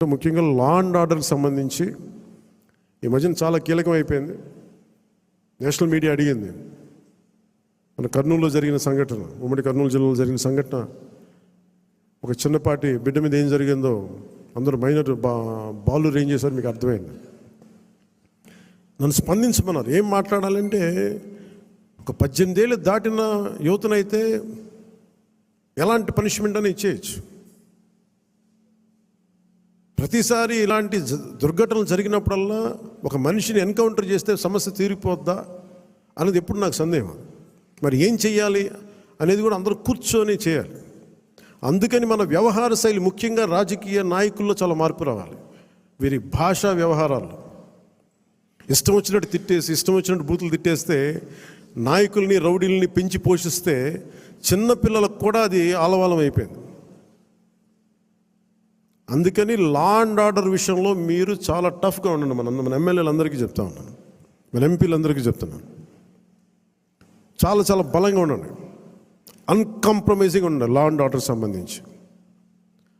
ముఖ్యంగా law and ఆర్డర్కి సంబంధించి ఈ మధ్యన చాలా కీలకం అయిపోయింది. నేషనల్ మీడియా అడిగింది, మన కర్నూలులో జరిగిన సంఘటన, ఉమ్మడి కర్నూలు జిల్లాలో జరిగిన సంఘటన, ఒక చిన్నపాటి బిడ్డ మీద ఏం జరిగిందో అందరూ మైనర్ బాలు ఏం చేశారు మీకు అర్థమైంది. నన్ను స్పందించమన్నారు. ఏం మాట్లాడాలంటే, ఒక 18 ఏళ్ళు దాటిన యువతనైతే ఎలాంటి పనిష్మెంట్ అని ఇచ్చేయచ్చు. ప్రతిసారి ఇలాంటి దుర్ఘటనలు జరిగినప్పుడల్లా ఒక మనిషిని ఎన్కౌంటర్ చేస్తే సమస్య తీరిపోద్దా అనేది ఎప్పుడు నాకు సందేహం. మరి ఏం చెయ్యాలి అనేది కూడా అందరూ కూర్చొని చేయాలి. అందుకని మన వ్యవహార శైలి, ముఖ్యంగా రాజకీయ నాయకుల్లో చాలా మార్పు రావాలి. వీరి భాషా వ్యవహారాల్లో ఇష్టం వచ్చినట్టు తిట్టేసి, ఇష్టం వచ్చినట్టు బూతులు తిట్టేస్తే, నాయకుల్ని రౌడీల్ని పెంచి పోషిస్తే చిన్నపిల్లలకు కూడా అది ఆలవాలం అయిపోయింది. అందుకని లా అండ్ ఆర్డర్ విషయంలో మీరు చాలా టఫ్గా ఉండండి. మన ఎమ్మెల్యేలందరికీ చెప్తా ఉన్నాను, మన ఎంపీలందరికీ చెప్తున్నాను, చాలా చాలా బలంగా ఉండండి, అన్కాంప్రమైజింగ్ ఉండండి లా అండ్ ఆర్డర్ సంబంధించి.